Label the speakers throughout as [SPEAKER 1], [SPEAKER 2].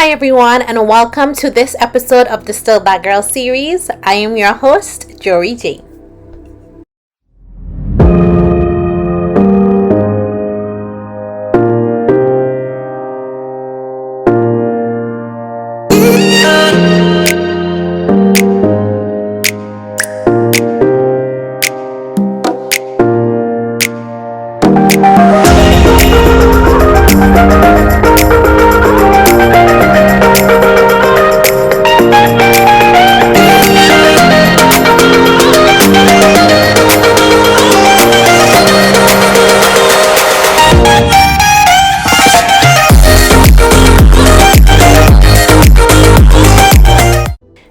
[SPEAKER 1] Hi, everyone, and welcome to this episode of the Still Black Girl series. I am your host, Jory J.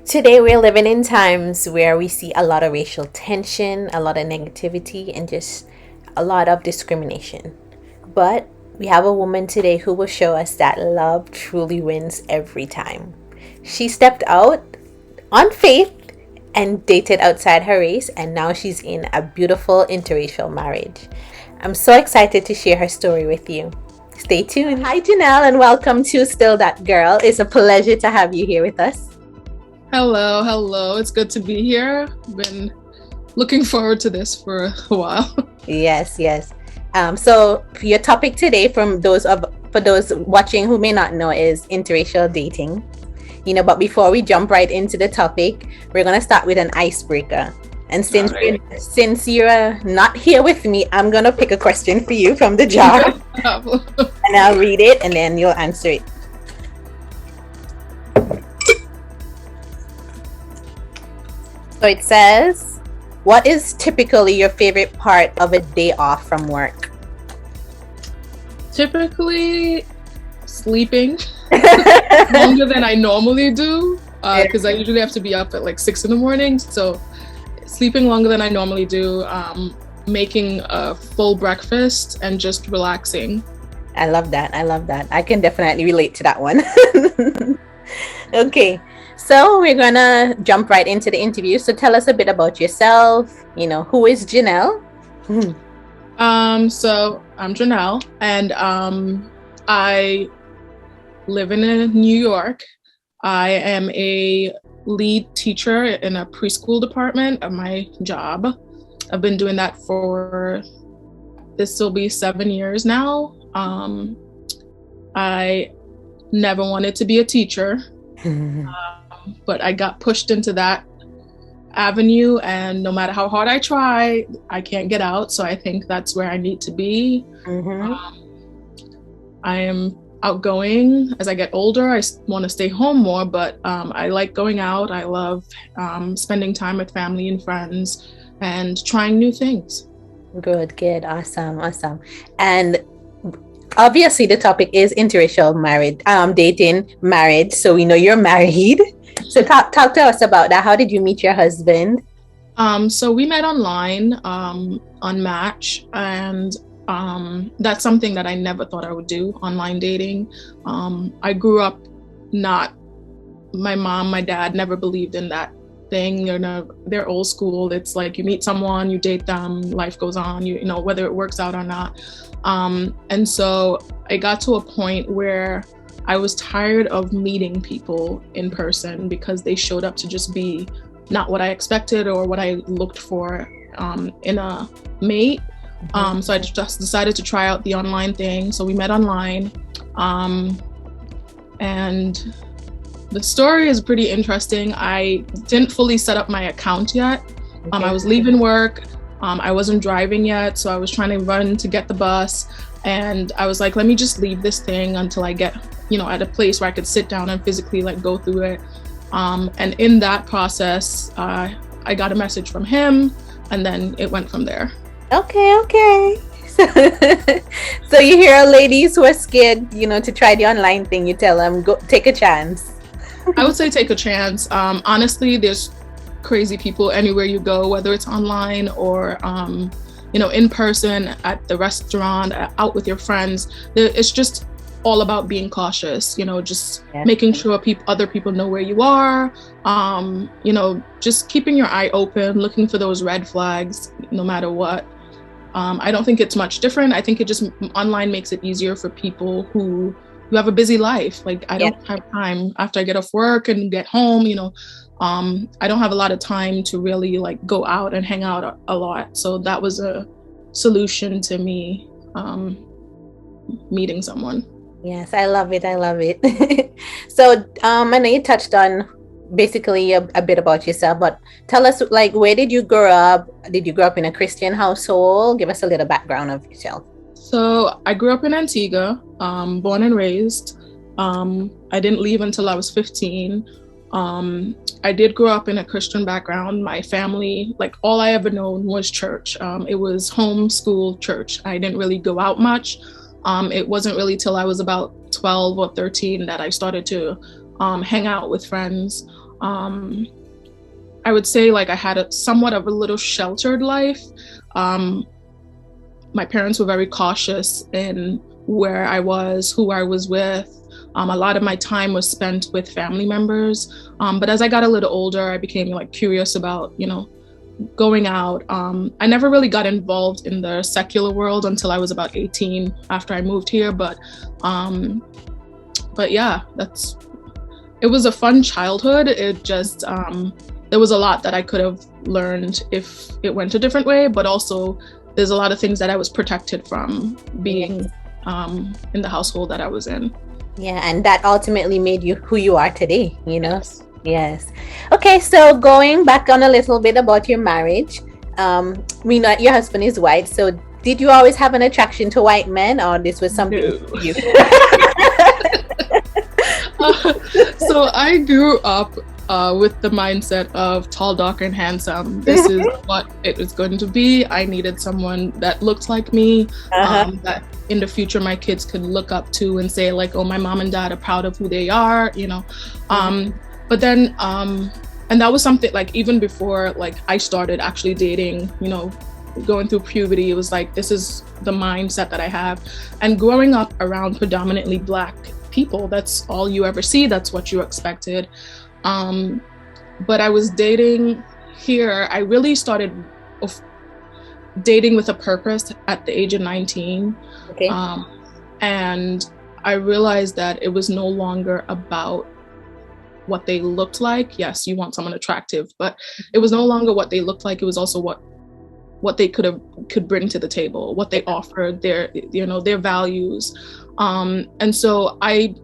[SPEAKER 1] Today, we're living in times where we see a lot of racial tension, a lot of negativity, and just a lot of discrimination. But we have a woman today who will show us that love truly wins every time. She stepped out on faith and dated outside her race, and now she's in a beautiful interracial marriage. I'm so excited to share her story with you. Stay tuned. Hi, Jurnell, and welcome to Still That Girl. It's a pleasure to have you here with us.
[SPEAKER 2] Hello. It's good to be here. Been looking forward to this for a while.
[SPEAKER 1] Yes. So your topic today, for those watching who may not know, is interracial dating. But before we jump right into the topic, we're gonna start with an icebreaker. And since you're not here with me, I'm gonna pick a question for you from the jar, and I'll read it, and then you'll answer it. So it says, what is typically your favorite part of a day off from work?
[SPEAKER 2] Typically sleeping longer than I normally do, because I usually have to be up at like 6 a.m. So sleeping longer than I normally do, making a full breakfast and just relaxing.
[SPEAKER 1] I love that. I can definitely relate to that one. Okay. So we're gonna jump right into the interview. So tell us a bit about yourself. Who is Jurnell?
[SPEAKER 2] So I'm Jurnell, and I live in New York. I am a lead teacher in a preschool department of my job. I've been doing that this will be 7 years now. I never wanted to be a teacher. But I got pushed into that avenue, and no matter how hard I try, I can't get out. So I think that's where I need to be. I am outgoing. As I get older, I want to stay home more, but I like going out. I love spending time with family and friends and trying new things.
[SPEAKER 1] Good. Awesome. And obviously the topic is interracial marriage. So we know you're married. So talk to us about that. How did you meet your husband?
[SPEAKER 2] So we met online on Match, and that's something that I never thought I would do, online dating. I grew up my mom, my dad never believed in that thing. They're old school. It's like you meet someone, you date them, life goes on, whether it works out or not. And so I got to a point where I was tired of meeting people in person because they showed up to just be not what I expected or what I looked for in a mate. So I just decided to try out the online thing. So we met online. And the story is pretty interesting. I didn't fully set up my account yet. I was leaving work. I wasn't driving yet, so I was trying to run to get the bus. And I was like, let me just leave this thing until I get, at a place where I could sit down and physically go through it. And in that process, I got a message from him, and then it went from there.
[SPEAKER 1] Okay. So you hear ladies who are scared, to try the online thing, you tell them, go take a chance.
[SPEAKER 2] I would say take a chance. Honestly, there's crazy people anywhere you go, whether it's online or in person, at the restaurant, out with your friends. It's just all about being cautious, just making sure other people know where you are, just keeping your eye open, looking for those red flags no matter what. I don't think it's much different. I think it just online makes it easier for people who you have a busy life. Like I
[SPEAKER 1] Yeah.
[SPEAKER 2] don't have time after I get off work and get home, I don't have a lot of time to really like go out and hang out a lot. So that was a solution to me meeting someone.
[SPEAKER 1] Yes, I love it. I love it. So, I know you touched on basically a bit about yourself, but tell us, like, where did you grow up? Did you grow up in a Christian household? Give us a little background of yourself.
[SPEAKER 2] So I grew up in Antigua, born and raised. I didn't leave until I was 15. I did grow up in a Christian background. My family, like all I ever known was church. It was homeschool church. I didn't really go out much. It wasn't really till I was about 12 or 13 that I started to hang out with friends. I would say like I had somewhat of a little sheltered life. My parents were very cautious in where I was, who I was with. A lot of my time was spent with family members. But as I got a little older, I became like curious about, going out. I never really got involved in the secular world until I was about 18 after I moved here. But yeah, it was a fun childhood. It just, there was a lot that I could have learned if it went a different way, but also there's a lot of things that I was protected from being in the household that I was in.
[SPEAKER 1] Yeah, and that ultimately made you who you are today, Yes. Yes. Okay, so going back on a little bit about your marriage, we know your husband is white, so did you always have an attraction to white men, or this was something for you?
[SPEAKER 2] So I grew up with the mindset of tall, dark, and handsome. This is what it was going to be. I needed someone that looked like me, that in the future my kids could look up to and say like, oh, my mom and dad are proud of who they are, But then, and that was something like even before like I started actually dating, going through puberty, it was like, this is the mindset that I have. And growing up around predominantly Black people, that's all you ever see. That's what you expected. But I was dating here. I really started dating with a purpose at the age of 19.
[SPEAKER 1] Okay.
[SPEAKER 2] And I realized that it was no longer about what they looked like. Yes, you want someone attractive, but it was no longer what they looked like. It was also what they could bring to the table, what they offered, their values. And so I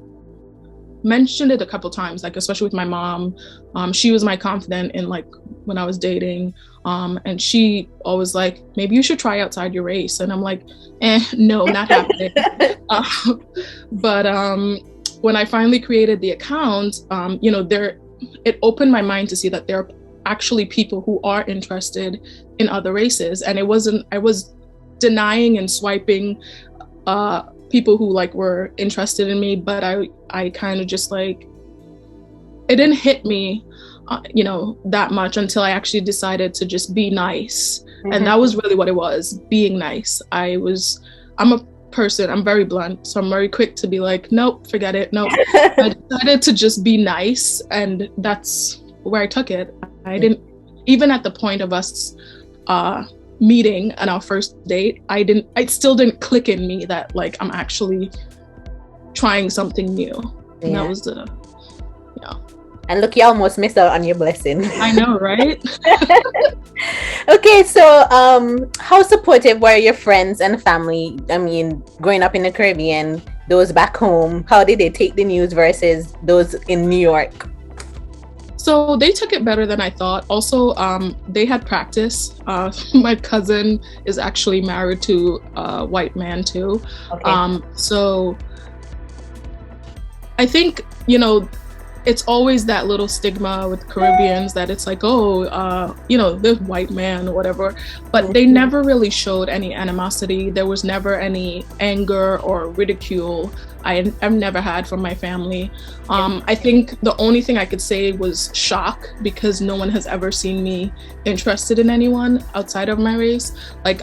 [SPEAKER 2] mentioned it a couple times, like especially with my mom. She was my confidant in like when I was dating, and she always like, maybe you should try outside your race. And I'm like, no, not happening. But when I finally created the account, it opened my mind to see that there are actually people who are interested in other races. And I was denying and swiping people who like were interested in me, but I kind of just like, it didn't hit me, that much until I actually decided to just be nice. Mm-hmm. And that was really what it was, being nice. I'm a person, I'm very blunt, so I'm very quick to be like, nope, forget it, nope. I decided to just be nice, and that's where I took it. I didn't, even at the point of us meeting on our first date, it still didn't click in me that like I'm actually trying something new. Yeah. And that was
[SPEAKER 1] And look, you almost missed out on your blessing.
[SPEAKER 2] I know, right?
[SPEAKER 1] Okay, so how supportive were your friends and family? I mean, growing up in the Caribbean, those back home, how did they take the news versus those in New York?
[SPEAKER 2] So they took it better than I thought. Also, they had practice. My cousin is actually married to a white man too. Okay. So I think, it's always that little stigma with Caribbeans that it's like, oh, the white man or whatever. But they never really showed any animosity. There was never any anger or ridicule. I've never had from my family. I think the only thing I could say was shock, because no one has ever seen me interested in anyone outside of my race. Like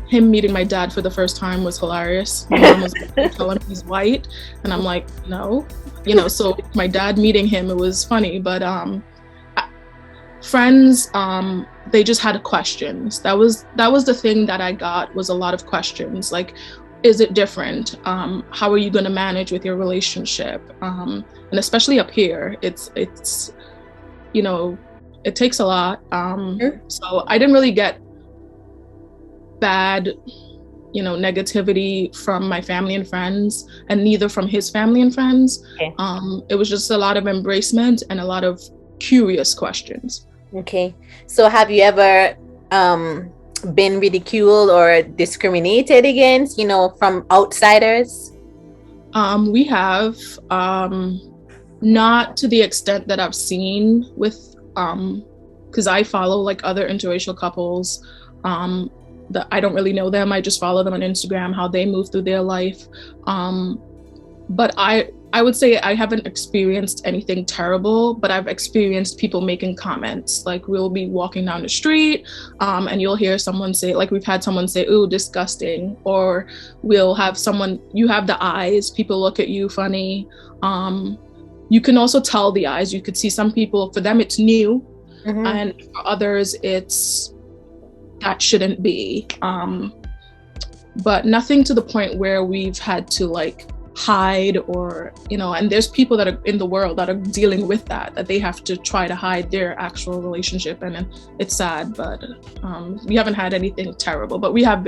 [SPEAKER 2] him meeting my dad for the first time was hilarious. My mom was like, telling him he's white, and I'm like, no. So my dad meeting him, it was funny, but friends, they just had questions. That was the thing that I got, was a lot of questions. Like, is it different? How are you going to manage with your relationship? And especially up here, it's it takes a lot. So I didn't really get bad negativity from my family and friends, and neither from his family and friends.
[SPEAKER 1] Okay.
[SPEAKER 2] It was just a lot of embracement and a lot of curious questions.
[SPEAKER 1] Okay. So have you ever been ridiculed or discriminated against, from outsiders?
[SPEAKER 2] We have, not to the extent that I've seen with, because I follow like other interracial couples. That I don't really know them. I just follow them on Instagram, how they move through their life. But I would say I haven't experienced anything terrible, but I've experienced people making comments. Like we'll be walking down the street, and you'll hear someone say, like we've had someone say, "Ooh, disgusting," or we'll have someone, "You have the eyes." People look at you funny. You can also tell the eyes. You could see some people, for them it's new, and for others it's that shouldn't be. But nothing to the point where we've had to like hide or, and there's people that are in the world that are dealing with that they have to try to hide their actual relationship, and it's sad, but we haven't had anything terrible, but we have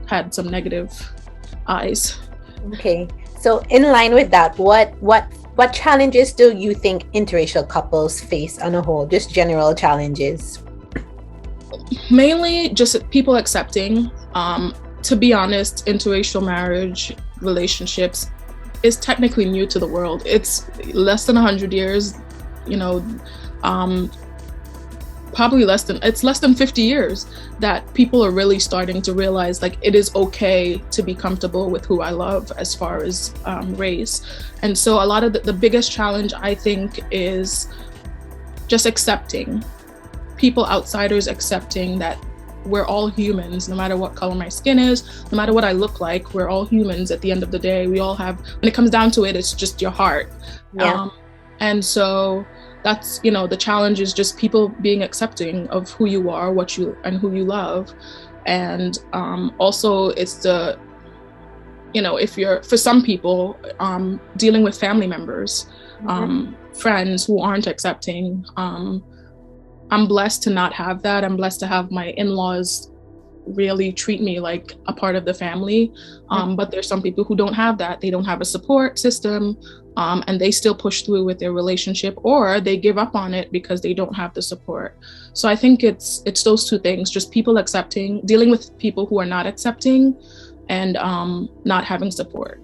[SPEAKER 2] had some negative eyes.
[SPEAKER 1] Okay. So in line with that, what challenges do you think interracial couples face on a whole? Just general challenges.
[SPEAKER 2] Mainly just people accepting. To be honest, interracial marriage relationships is technically new to the world. It's less than 100 years, probably less than 50 years that people are really starting to realize like it is okay to be comfortable with who I love as far as race. And so a lot of the biggest challenge I think is just accepting. People, outsiders, accepting that we're all humans, no matter what color my skin is, no matter what I look like, we're all humans at the end of the day. We all have, when it comes down to it, it's just your heart.
[SPEAKER 1] Yeah.
[SPEAKER 2] And so that's, the challenge is just people being accepting of who you are, and who you love. And also it's the, if you're, for some people, dealing with family members, friends who aren't accepting. I'm blessed to not have that. I'm blessed to have my in-laws really treat me like a part of the family. But there's some people who don't have that. They don't have a support system, and they still push through with their relationship, or they give up on it because they don't have the support. So I think it's those two things, just people accepting, dealing with people who are not accepting, and not having support.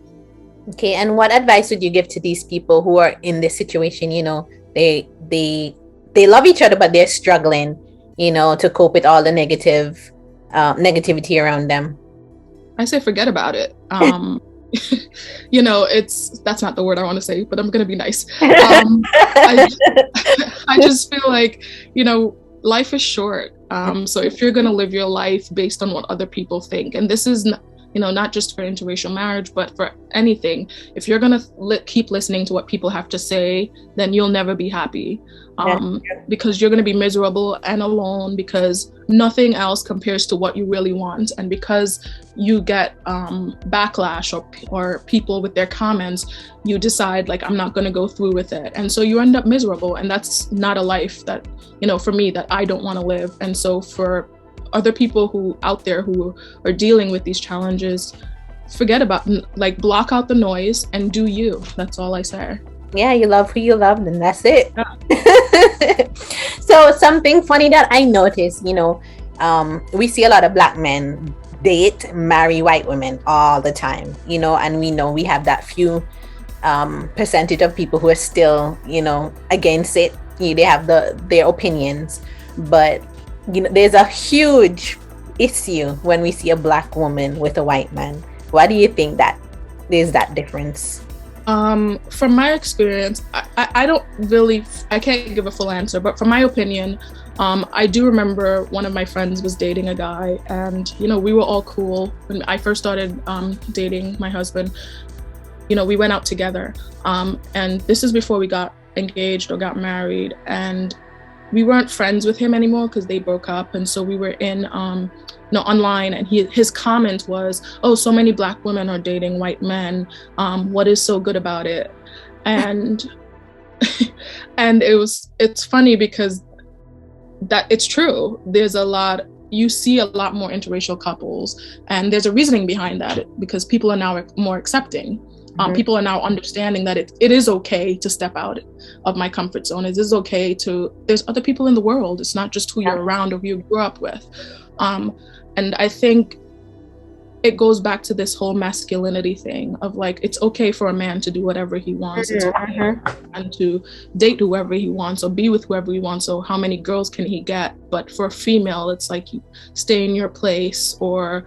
[SPEAKER 1] Okay. And what advice would you give to these people who are in this situation? They love each other, but they're struggling, to cope with all the negativity around them.
[SPEAKER 2] I say forget about it. That's not the word I want to say, but I'm going to be nice. I just feel like, life is short. So if you're going to live your life based on what other people think, and this is not just for interracial marriage, but for anything, if you're going to keep listening to what people have to say, then you'll never be happy. Because you're going to be miserable and alone, because nothing else compares to what you really want. And because you get backlash or people with their comments, you decide like, I'm not going to go through with it. And so you end up miserable. And that's not a life that, for me, that I don't want to live. And so for other people who out there who are dealing with these challenges, forget about, like, block out the noise and do you. That's all I say.
[SPEAKER 1] Yeah, you love who you love, and that's it. Yeah. So something funny that I noticed, we see a lot of Black men marry white women all the time, and we know we have that few percentage of people who are still, against it. They have their opinions, but there's a huge issue when we see a Black woman with a white man. Why do you think that there's that difference?
[SPEAKER 2] From my experience, I can't give a full answer, but from my opinion, I do remember one of my friends was dating a guy, and, we were all cool. When I first started dating my husband, we went out together. And this is before we got engaged or got married. And we weren't friends with him anymore because they broke up, and so we were in online, and his comment was, "Oh, so many Black women are dating white men. What is so good about it?" And and it's funny because that it's true. You see a lot more interracial couples, and there's a reasoning behind that, because people are now more accepting. People are now understanding that it is okay to step out of my comfort zone. It is okay there's other people in the world. It's not just who you're around or who you grew up with. And I think it goes back to this whole masculinity thing of like, it's okay for a man to do whatever he wants. It's okay and to date whoever he wants or be with whoever he wants. So how many girls can he get? But for a female, it's like, you stay in your place, or,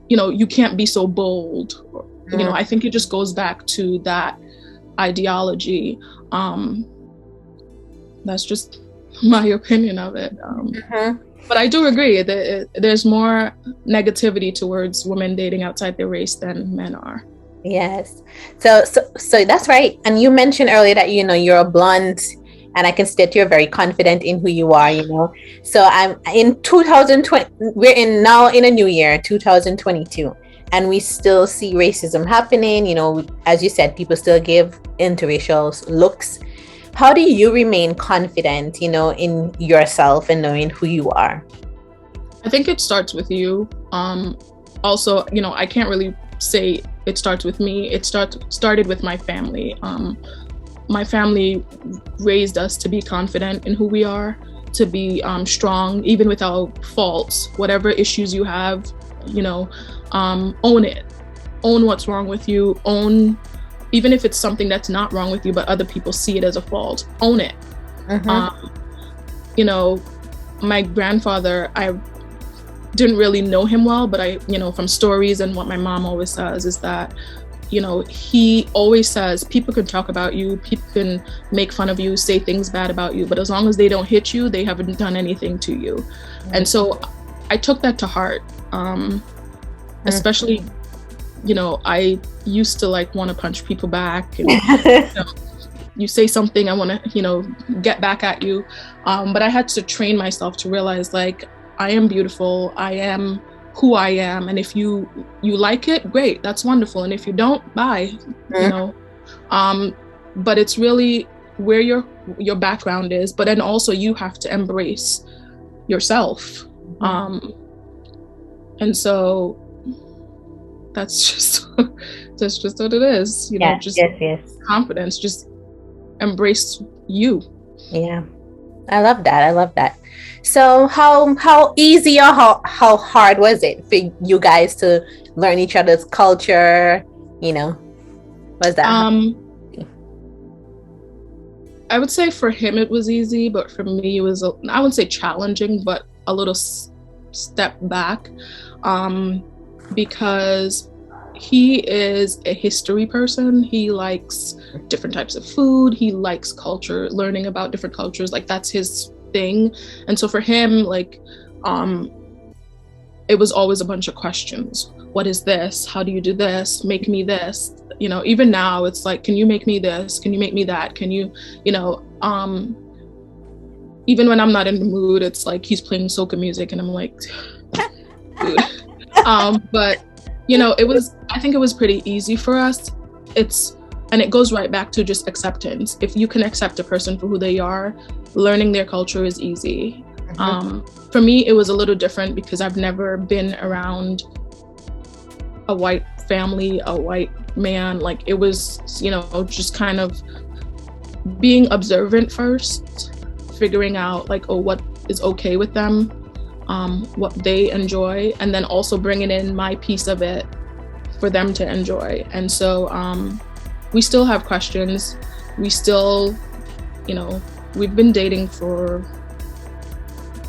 [SPEAKER 2] you can't be so bold. Or, I think it just goes back to that ideology. That's just my opinion of it. But I do agree that there's more negativity towards women dating outside their race than men are.
[SPEAKER 1] Yes. So that's right. And you mentioned earlier that, you're a blonde, and I can state you're very confident in who you are, So I'm in 2020, we're now in a new year, 2022, and we still see racism happening. As you said, people still give interracial looks. How do you remain confident, in yourself and knowing who you are?
[SPEAKER 2] I think it starts with you. Also, I can't really say it starts with me. It started with my family. My family raised us to be confident in who we are, to be strong, even without faults. Whatever issues you have, own it. Own what's wrong with you. Even if it's something that's not wrong with you, but other people see it as a fault, own it. My grandfather, I didn't really know him well, but from stories and what my mom always says is that, he always says, people can talk about you, people can make fun of you, say things bad about you, but as long as they don't hit you, they haven't done anything to you. And so I took that to heart, especially I used to want to punch people back, and you say something, I want to, get back at you. But I had to train myself to realize I am beautiful. I am who I am. And if you like it, great, that's wonderful. And if you don't, bye, but it's really where your background is, but then also you have to embrace yourself. And so that's just what it is,
[SPEAKER 1] yes.
[SPEAKER 2] Confidence, just embrace you.
[SPEAKER 1] Yeah, I love that. So how easy or how hard was it for you guys to learn each other's culture? Was that
[SPEAKER 2] I would say for him it was easy, but for me it was I wouldn't say challenging, but a little step back. Because he is a history person. He likes different types of food. He likes culture, learning about different cultures. That's his thing. And so for him, it was always a bunch of questions. What is this? How do you do this? Make me this. Even now it's can you make me this? Can you make me that? Can you, even when I'm not in the mood, it's he's playing soca music and I'm like, dude. But I think it was pretty easy for us. And it goes right back to just acceptance. If you can accept a person for who they are, learning their culture is easy. For me, it was a little different because I've never been around a white family, a white man. It was, just kind of being observant first, figuring out what is okay with them, what they enjoy, and then also bringing in my piece of it for them to enjoy. And so we still have questions. We still, we've been dating for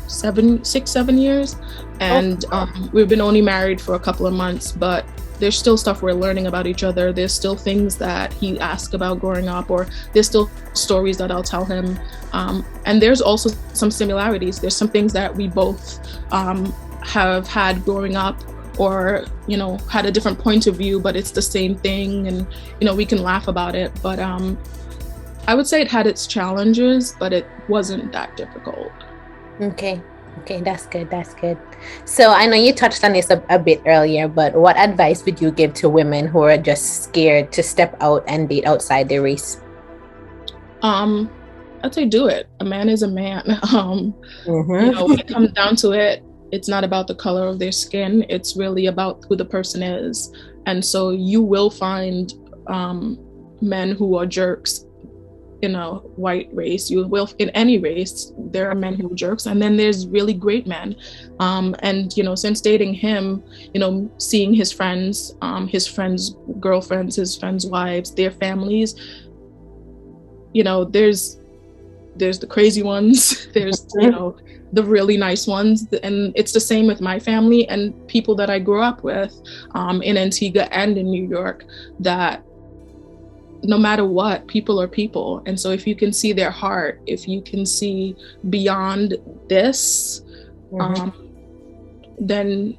[SPEAKER 2] 6-7 years, and we've been only married for a couple of months, but there's still stuff we're learning about each other. There's still things that he asks about growing up, or there's still stories that I'll tell him. And there's also some similarities. There's some things that we both have had growing up, or, had a different point of view, but it's the same thing. And, we can laugh about it. But I would say it had its challenges, but it wasn't that difficult.
[SPEAKER 1] Okay. Okay, that's good. That's good. So I know you touched on this a bit earlier, but what advice would you give to women who are just scared to step out and date outside their race?
[SPEAKER 2] I'd say do it. A man is a man.
[SPEAKER 1] Mm-hmm.
[SPEAKER 2] When it comes down to it, it's not about the color of their skin. It's really about who the person is. And so you will find men who are jerks in a white race. You will in any race. There are men who are jerks, and then there's really great men. And since dating him, seeing his friends' girlfriends, his friends' wives, their families. There's the crazy ones. There's the really nice ones, and it's the same with my family and people that I grew up with in Antigua and in New York, that no matter what, people are people. And so if you can see their heart, if you can see beyond this, then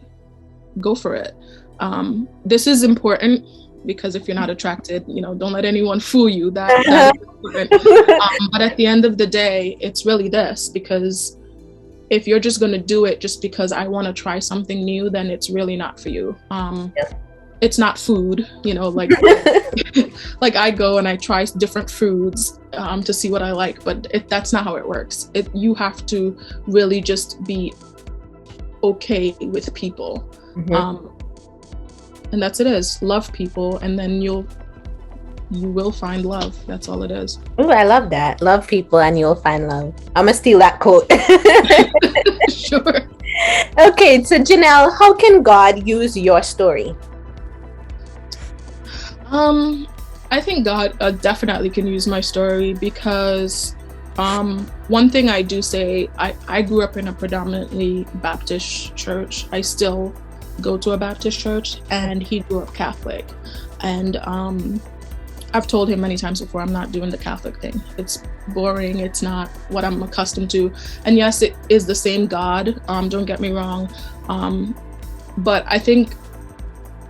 [SPEAKER 2] go for it. This is important, because if you're not attracted, don't let anyone fool you. That is important. But at the end of the day, it's really this, because if you're just going to do it just because I want to try something new, then it's really not for you. It's not food, like like I go and I try different foods to see what I like, but that's not how it works. You have to really just be okay with people. And that's it is. Love people, and then you will find love. That's all it is.
[SPEAKER 1] Ooh, I love that. Love people and you'll find love. I'm gonna steal that quote.
[SPEAKER 2] Sure.
[SPEAKER 1] Okay, so Jurnell, how can God use your story?
[SPEAKER 2] I think God definitely can use my story, because one thing I do say, I grew up in a predominantly Baptist church. I still go to a Baptist church, and he grew up Catholic. And I've told him many times before, I'm not doing the Catholic thing. It's boring. It's not what I'm accustomed to. And yes, it is the same God. Don't get me wrong. But I think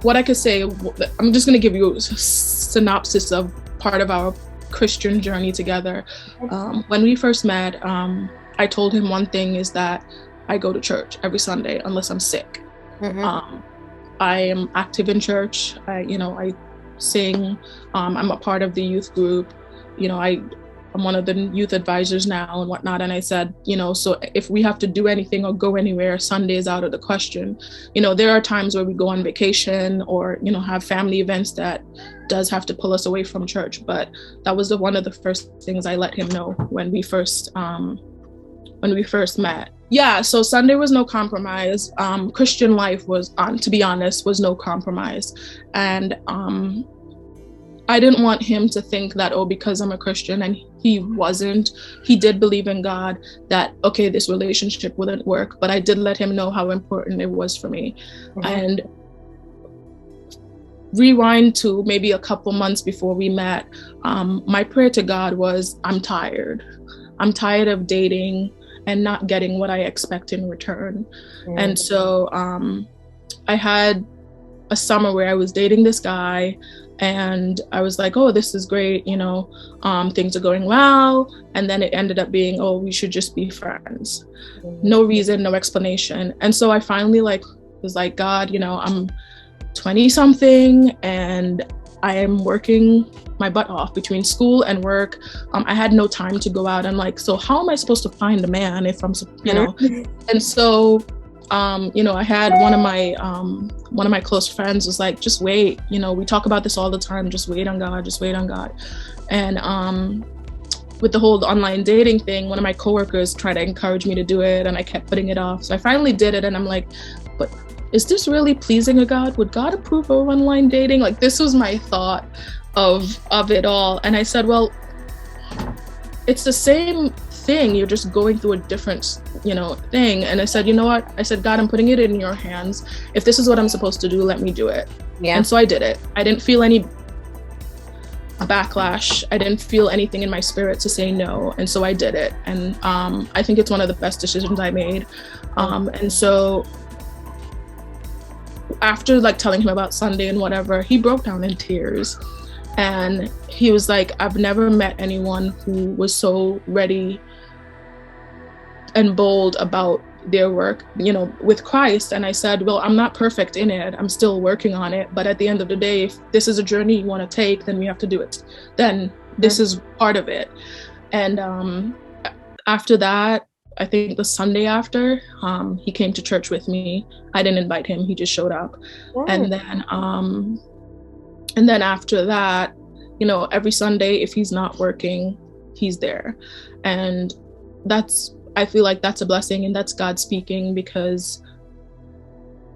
[SPEAKER 2] what I could say, I'm just going to give you a synopsis of part of our Christian journey together. When we first met, I told him one thing is that I go to church every Sunday unless I'm sick. I am active in church. I sing. I'm a part of the youth group. I'm one of the youth advisors now and whatnot. And I said, so if we have to do anything or go anywhere, Sunday is out of the question. There are times where we go on vacation or, have family events that does have to pull us away from church. But that was one of the first things I let him know when we first met. Yeah, so Sunday was no compromise. Christian life was, to be honest, was no compromise. And I didn't want him to think that, because I'm a Christian, and he wasn't. He did believe in God, that, okay, this relationship wouldn't work. But I did let him know how important it was for me. And rewind to maybe a couple months before we met, my prayer to God was, I'm tired. I'm tired of dating and not getting what I expect in return. And so I had a summer where I was dating this guy, and I was like, oh, this is great, things are going well. And then it ended up being, oh, we should just be friends. No reason, no explanation. And so I finally was like, God, I'm 20 something and I am working my butt off between school and work. I had no time to go out. I'm like, so how am I supposed to find a man if I'm, And so, I had one of my close friends was like, just wait. We talk about this all the time. Just wait on God. Just wait on God. And with the whole online dating thing, one of my coworkers tried to encourage me to do it, and I kept putting it off. So I finally did it, and I'm like, but is this really pleasing to God? Would God approve of online dating? This was my thought of it all. And I said, well, it's the same thing. You're just going through a different, thing. And I said, you know what? I said, God, I'm putting it in your hands. If this is what I'm supposed to do, let me do it. Yeah. And so I did it. I didn't feel any backlash. I didn't feel anything in my spirit to say no. And so I did it. And I think it's one of the best decisions I made. And so after telling him about Sunday and whatever, he broke down in tears. And he was like, I've never met anyone who was so ready and bold about their work, with Christ. And I said, well, I'm not perfect in it. I'm still working on it. But at the end of the day, if this is a journey you want to take, then we have to do it. Then this is part of it. And after that, I think the Sunday after, he came to church with me. I didn't invite him. He just showed up. And then after that, every Sunday, if he's not working, he's there. And I feel like that's a blessing, and that's God speaking, because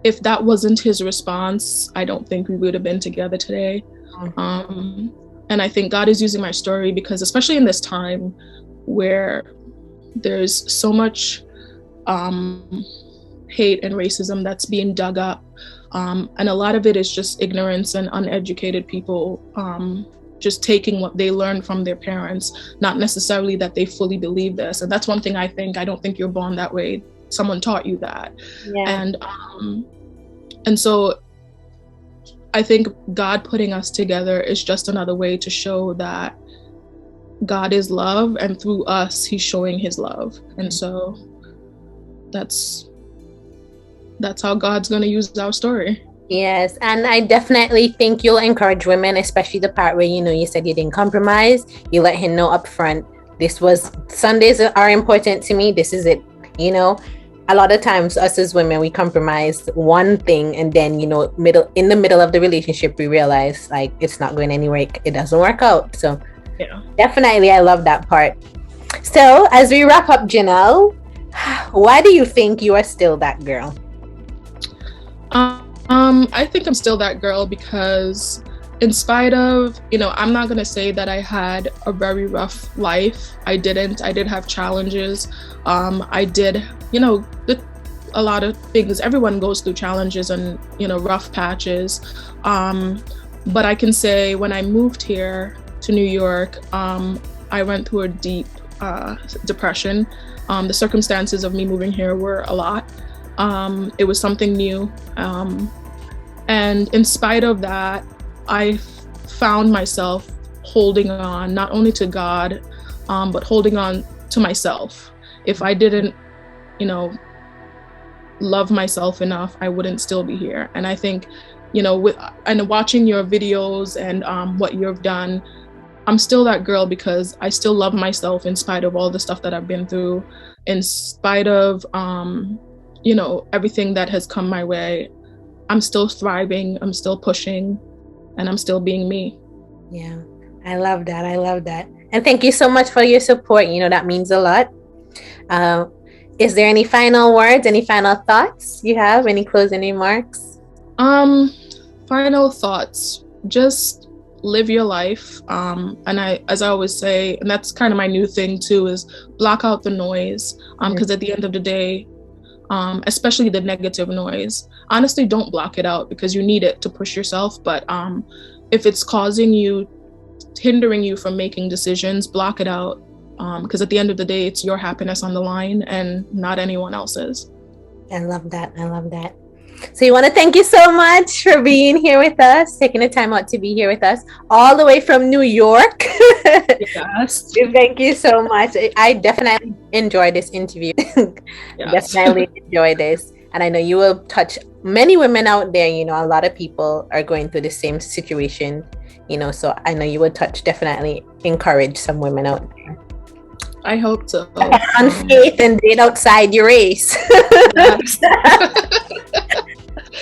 [SPEAKER 2] if that wasn't his response, I don't think we would have been together today. And I think God is using my story because, especially in this time where there's so much hate and racism that's being dug up, and a lot of it is just ignorance and uneducated people just taking what they learned from their parents, not necessarily that they fully believe this. And that's one thing I don't think you're born that way. Someone taught you that. Yeah. And so I think God putting us together is just another way to show that God is love, and through us, he's showing his love. And so that's how God's going to use our story.
[SPEAKER 1] Yes, and I definitely think you'll encourage women, especially the part where, you said you didn't compromise. You let him know up front, Sundays are important to me. This is it. A lot of times us as women, we compromise one thing, and then, in the middle of the relationship, we realize like it's not going anywhere. It doesn't work out. So yeah, definitely, I love that part. So as we wrap up, Jurnell, why do you think you are still that girl?
[SPEAKER 2] I think I'm still that girl because, in spite of, I'm not going to say that I had a very rough life. I didn't. I did have challenges. I did, a lot of things. Everyone goes through challenges and, rough patches. But I can say when I moved here to New York, I went through a deep depression. The circumstances of me moving here were a lot. It was something new. And in spite of that, I found myself holding on, not only to God, but holding on to myself. If I didn't, love myself enough, I wouldn't still be here. And I think, and watching your videos and what you've done, I'm still that girl because I still love myself in spite of all the stuff that I've been through, in spite of, everything that has come my way. I'm still thriving, I'm still pushing, and I'm still being me.
[SPEAKER 1] Yeah, I love that. And thank you so much for your support. That means a lot. Is there any final words, any final thoughts you have? Any closing remarks?
[SPEAKER 2] Final thoughts. Just live your life. And as I always say, and that's kind of my new thing too, is block out the noise. Because at the end of the day, especially the negative noise, honestly, don't block it out because you need it to push yourself. But if it's hindering you from making decisions, block it out. Because at the end of the day, it's your happiness on the line and not anyone else's.
[SPEAKER 1] I love that. So you want to thank you so much for being here with us, taking the time out to be here with us, all the way from New York. Yes. Thank you so much. I definitely enjoyed this interview. Yes. Definitely enjoy this. And I know you will touch many women out there. A lot of people are going through the same situation, so I know you will definitely encourage some women out there.
[SPEAKER 2] I hope so.
[SPEAKER 1] On faith and date outside your race.
[SPEAKER 2] Yes.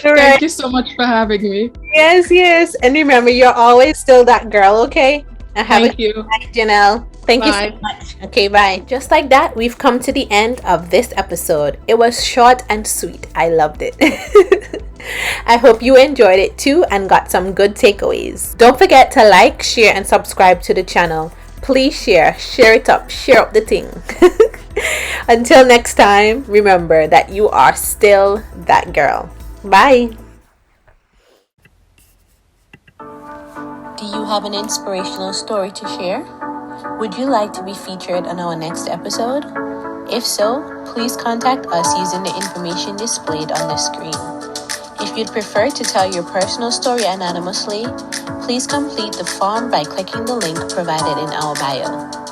[SPEAKER 2] Thank you so much for having me.
[SPEAKER 1] Yes. And remember, you're always still that girl, okay? And
[SPEAKER 2] Thank you.
[SPEAKER 1] Night, Jurnell. Thank you so much. Okay, bye. Just like that, we've come to the end of this episode. It was short and sweet. I loved it. I hope you enjoyed it too and got some good takeaways. Don't forget to like, share, and subscribe to the channel. Please share it up, share up the thing. Until next time, remember that you are still that girl. Bye. Do you have an inspirational story to share? Would you like to be featured on our next episode? If so, please contact us using the information displayed on the screen. If you'd prefer to tell your personal story anonymously, please complete the form by clicking the link provided in our bio.